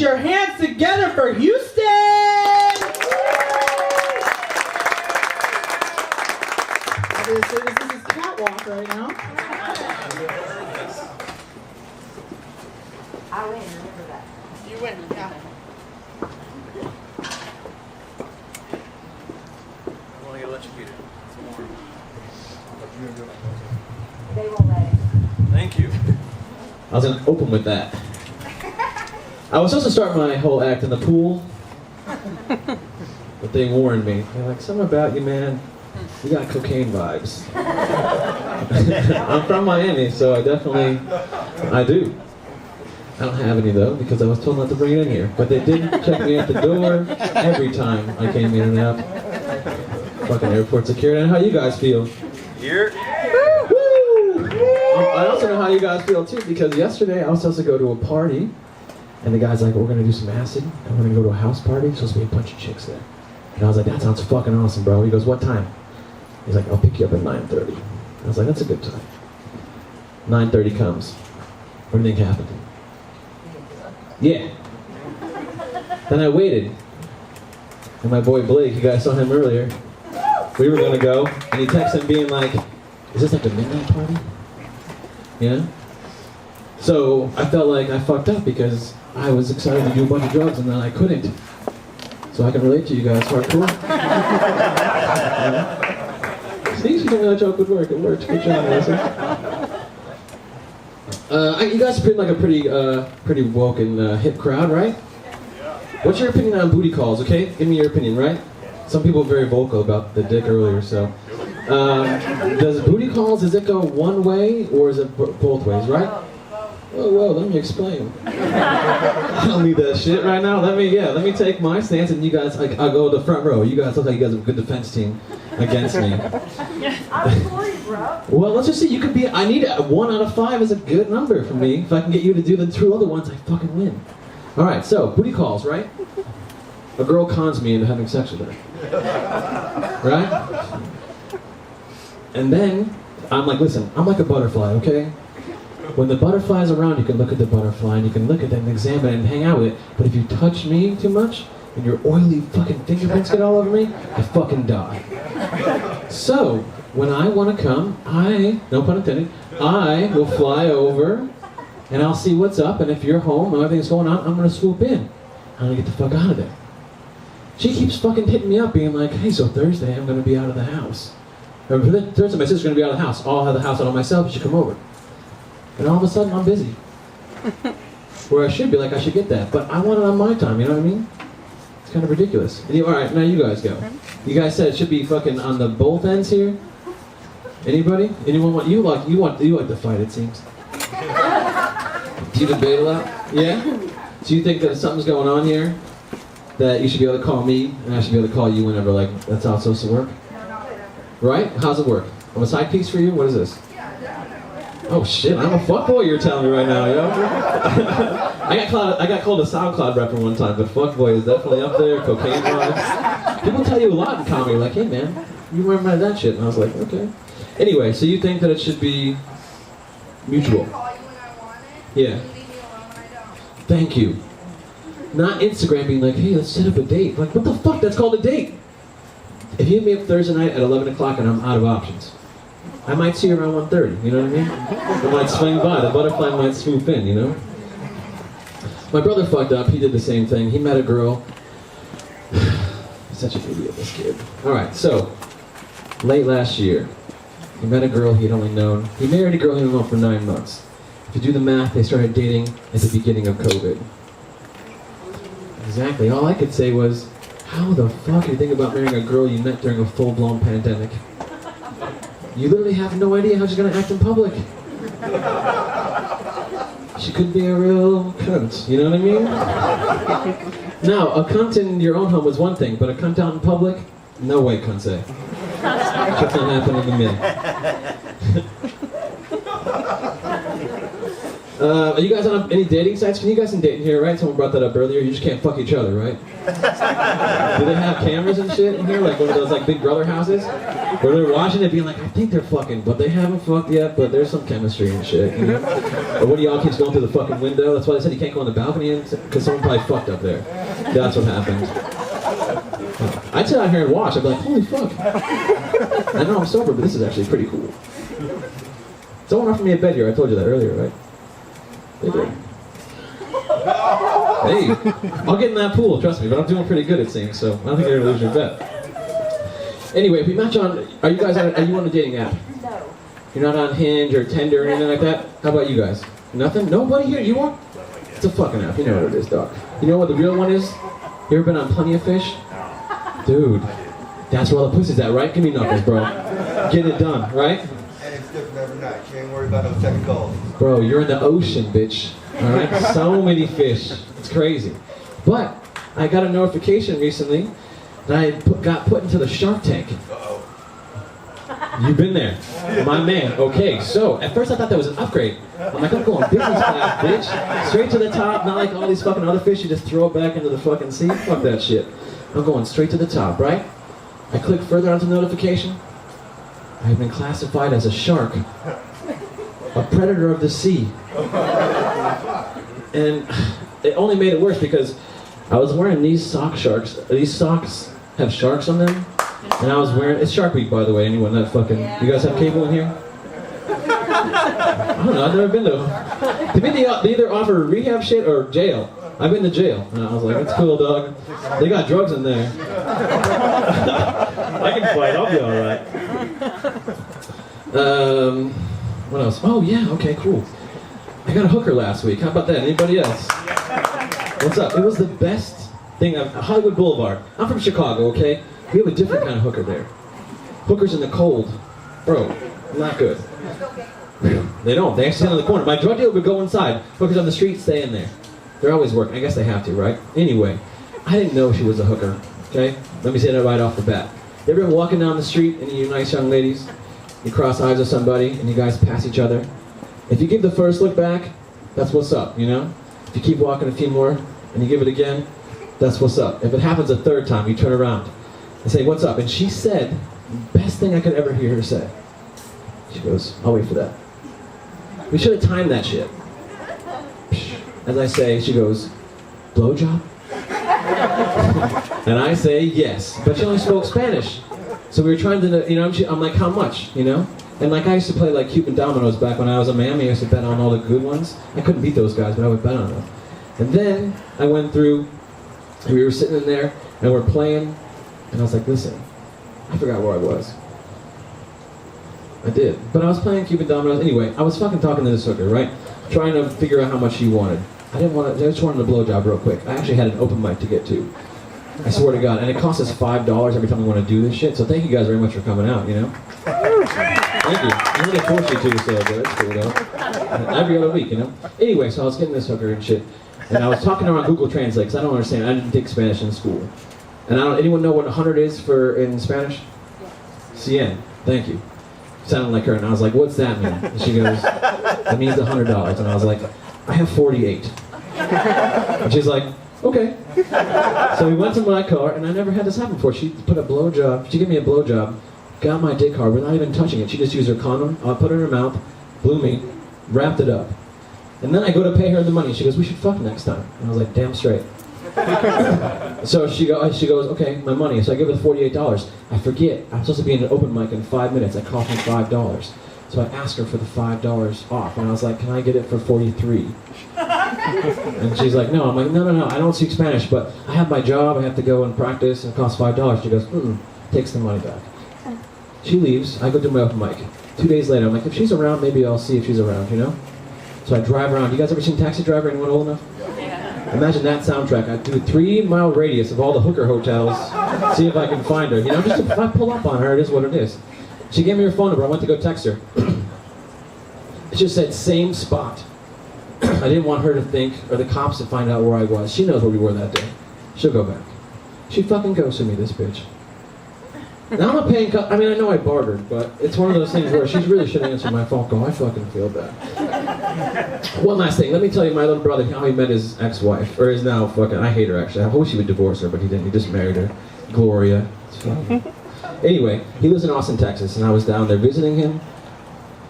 Your hands together for Houston! Obviously, this is his catwalk right now. I win, remember that. You win, yeah. I'm only gonna let you beat it. It's warm. They won't let it. Thank you. I was gonna open with that. I was supposed to start my whole act in the pool, but they warned me. They're like, something about you, man. You got cocaine vibes. I'm from Miami, so I do. I don't have any though, because I was told not to bring it in here. But they did check me at the door every time I came in and out. Fucking airport security. And how you guys feel? Here. Woo! I also know how you guys feel too, because yesterday I was supposed to go to a party, and the guy's like, we're gonna do some acid, and we're gonna go to a house party. There's supposed to be a bunch of chicks there. And I was like, that sounds fucking awesome, bro. He goes, what time? He's like, I'll pick you up at 9:30. I was like, that's a good time. 9:30 comes. What do you think happened? Yeah. Then I waited. And my boy Blake, you guys saw him earlier. We were gonna go, and he texted him being like, is this like a midnight party? Yeah? So I felt like I fucked up because I was excited to do a bunch of drugs and then I couldn't. So I can relate to you guys, hardcore. See, she told me that joke would work. It worked. Good job, Melissa. You guys have been like a pretty woke and hip crowd, right? What's your opinion on booty calls, okay? Give me your opinion, right? Some people are very vocal about the dick earlier, so. Does booty calls, does it go one way or is it both ways, right? Whoa, let me explain. I don't need that shit right now. Let me take my stance and you guys, I'll go to the front row. You guys look like you guys have a good defense team against me. I'm sorry, bro. Well, let's just see, you could be, I need 1 out of 5 is a good number for me. If I can get you to do the 2 other ones, I fucking win. Alright, so, booty calls, right? A girl cons me into having sex with her. Right? And then, I'm like, listen, I'm like a butterfly, okay? When the butterfly's around, you can look at the butterfly and you can look at it and examine it and hang out with it. But if you touch me too much, and your oily fucking fingerprints get all over me, I fucking die. So, when I want to come, no pun intended, I will fly over and I'll see what's up, and if you're home and everything's going on, I'm going to swoop in. I'm going to get the fuck out of there. She keeps fucking hitting me up being like, hey, so Thursday I'm going to be out of the house. Or Thursday my sister's going to be out of the house. I'll have the house out on myself, you should come over. And all of a sudden I'm busy. Where I should be like, I should get that. But I want it on my time, you know what I mean? It's kind of ridiculous. And alright, now you guys go. You guys said it should be fucking on the both ends here? Anybody? Anyone want, you like to fight, it seems. Do you debate a lot? Yeah? Do you think that something's going on here? That you should be able to call me, and I should be able to call you whenever, like, that's how it's supposed to work? Right? How's it work? I'm a side piece for you? What is this? Oh shit, I'm a fuckboy you're telling me right now, yo. I got called a SoundCloud rapper one time, but fuckboy is definitely up there, cocaine vibes. People tell you a lot in comedy, like, hey man, you remember that shit? And I was like, okay. Anyway, so you think that it should be mutual? Yeah. Thank you. Not Instagram being like, hey, let's set up a date. Like, what the fuck? That's called a date. If you hit me up Thursday night at 11 o'clock and I'm out of options, I might see you around 1:30, you know what I mean? I might swing by, the butterfly might swoop in, you know? My brother fucked up, he did the same thing. He met a girl. Such an idiot, this kid. Alright, so, late last year, he met a girl he married a girl he'd known for 9 months. If you do the math, they started dating at the beginning of COVID. Exactly, all I could say was, how the fuck do you think about marrying a girl you met during a full-blown pandemic? You literally have no idea how she's gonna act in public. She could be a real cunt, you know what I mean? Now, a cunt in your own home is one thing, but a cunt out in public? No way, cunt say. Shit's not happening to me. Are you guys on any dating sites? Can you guys can date in here, right? Someone brought that up earlier. You just can't fuck each other, right? Do they have cameras and shit in here, like one of those like Big Brother houses, where they're watching it, being like, I think they're fucking, but they haven't fucked yet, but there's some chemistry and shit. You know? Or one of y'all keeps going through the fucking window. That's why they said you can't go on the balcony, because someone probably fucked up there. That's what happened. I'd sit out here and watch. I'd be like, holy fuck. I know I'm sober, but this is actually pretty cool. Someone offered me a bed here. I told you that earlier, right? They did. Hey, I'll get in that pool, trust me, but I'm doing pretty good, it seems, so I don't think you're gonna lose your bet. Anyway, if we match on, are you on a dating app? No. You're not on Hinge or Tinder or anything like that? How about you guys? Nothing? Nobody here? You are? It's a fucking app, you know what it is, dog. You know what the real one is? You ever been on Plenty of Fish? Dude, that's where all the pussy's at, right? Give me knuckles, bro. Get it done, right? And it's different every night. You ain't worried about no second calls. Bro, you're in the ocean, bitch. Alright? So many fish. It's crazy. But I got a notification recently that I got put into the Shark Tank. Uh-oh. You've been there. My man. Okay, so at first I thought that was an upgrade. I'm like, I'm going business class, bitch. Straight to the top, not like all these fucking other fish you just throw it back into the fucking sea. Fuck that shit. I'm going straight to the top, right? I click further onto the notification. I have been classified as a shark. A predator of the sea. And it only made it worse because I was wearing these socks have sharks on them. And I was wearing, it's Shark Week, by the way, anyone that fucking, you guys have cable in here? I don't know, I've never been to, they either offer rehab shit or jail. I've been to jail. And I was like, that's cool, dog. They got drugs in there. I can fight, I'll be alright. What else? Oh yeah, okay, cool. I got a hooker last week. How about that? Anybody else? What's up? It was the best thing Hollywood Boulevard. I'm from Chicago, okay? We have a different kind of hooker there. Hookers in the cold. Bro, not good. They don't. They actually stand on the corner. My drug dealer would go inside. Hookers on the street, stay in there. They're always working. I guess they have to, right? Anyway, I didn't know she was a hooker, okay? Let me say that right off the bat. You ever been walking down the street and you nice young ladies, you cross eyes with somebody and you guys pass each other? If you give the first look back, that's what's up, you know? If you keep walking a few more and you give it again, that's what's up. If it happens a third time, you turn around and say, what's up? And she said, best thing I could ever hear her say. She goes, I'll wait for that. We should have timed that shit. As I say, she goes, blowjob? And I say, yes. But she only spoke Spanish. So we were trying to, you know, I'm like, how much, you know? And like I used to play like Cuban dominoes back when I was in Miami. I used to bet on all the good ones. I couldn't beat those guys, but I would bet on them. And then I went through, and we were sitting in there, and we're playing, and I was like, listen, I forgot where I was. I did. But I was playing Cuban dominoes. Anyway, I was fucking talking to this hooker, right? Trying to figure out how much she wanted. I just wanted a blowjob real quick. I actually had an open mic to get to. I swear to God. And it costs us $5 every time we want to do this shit. So thank you guys very much for coming out, you know? Thank you. I'm going to force you to, so that's cool, though. Every other week, you know? Anyway, so I was getting this hooker and shit. And I was talking to her on Google Translate, because I don't understand. I didn't take Spanish in school. And anyone know what 100 is in Spanish? Cien. Thank you. Sounded like her, and I was like, what's that mean? And she goes, that means $100. And I was like, I have 48. And she's like, okay. So we went to my car, and I never had this happen before. She gave me a blowjob, got my dick hard without even touching it. She just used her condom, put it in her mouth, blew me, wrapped it up. And then I go to pay her the money. She goes, we should fuck next time. And I was like, damn straight. So she goes, okay, my money. So I give her the $48. I forget. I'm supposed to be in an open mic in 5 minutes. It cost me $5. So I asked her for the $5 off, and I was like, can I get it for 43? And she's like, no. I'm like, no, I don't speak Spanish, but I have my job, I have to go and practice, and it costs $5. She goes, takes the money back. She leaves, I go do my open mic. 2 days later, I'm like, if she's around, maybe I'll see if she's around, you know? So I drive around. You guys ever seen Taxi Driver? Anyone old enough? Imagine that soundtrack. I do a 3-mile radius of all the hooker hotels, see if I can find her. You know, just if I pull up on her, it is what it is. She gave me her phone number. I went to go text her. It just said same spot. I didn't want her to think, or the cops to find out where I was. She knows where we were that day. She'll go back. She fucking ghosted me, this bitch. Now I'm not paying, I know I bartered, but it's one of those things where she really should answer my phone call. I fucking feel bad. One last thing. Let me tell you my little brother how he met his ex-wife, or is now fucking. I hate her actually. I wish he would divorce her, but he didn't. He just married her, Gloria. Anyway, he lives in Austin, Texas, and I was down there visiting him.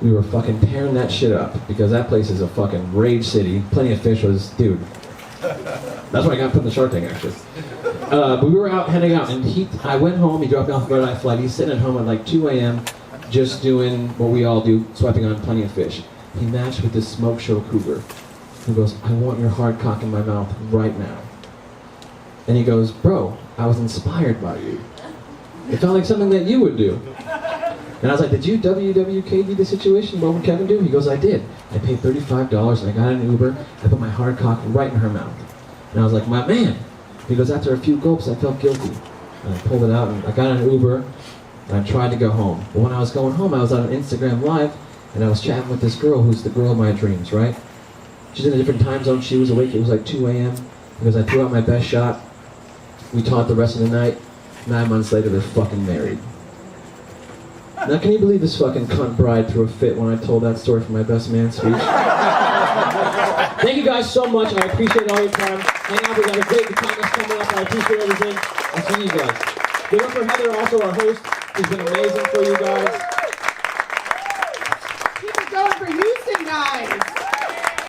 We were fucking tearing that shit up because that place is a fucking rage city. Plenty of Fish was, dude. That's why I got put in the Shark Tank actually. But we were out hanging out, and I went home. He dropped me off the red-eye flight. He's sitting at home at like 2 a.m. just doing what we all do, swiping on Plenty of Fish. He matched with this smoke show cougar. He goes, I want your hard cock in my mouth right now. And he goes, bro, I was inspired by you. It felt like something that you would do. And I was like, did you WWKD the situation? What would Kevin do? He goes, I did. I paid $35 and I got an Uber. I put my hard cock right in her mouth. And I was like, my man. He goes, after a few gulps, I felt guilty. And I pulled it out and I got an Uber and I tried to go home. But when I was going home, I was on Instagram Live and I was chatting with this girl who's the girl of my dreams, right? She's in a different time zone. She was awake. It was like 2 a.m. Because I threw out my best shot. We talked the rest of the night. 9 months later, they're fucking married. Now, can you believe this fucking cunt bride threw a fit when I told that story for my best man speech? Thank you guys so much. I appreciate all your time. Hang out. We got a great contest coming up. I appreciate everything. I'll see you guys. Give up for Heather, also our host. She's been amazing for you guys. Keep it going for Houston, guys.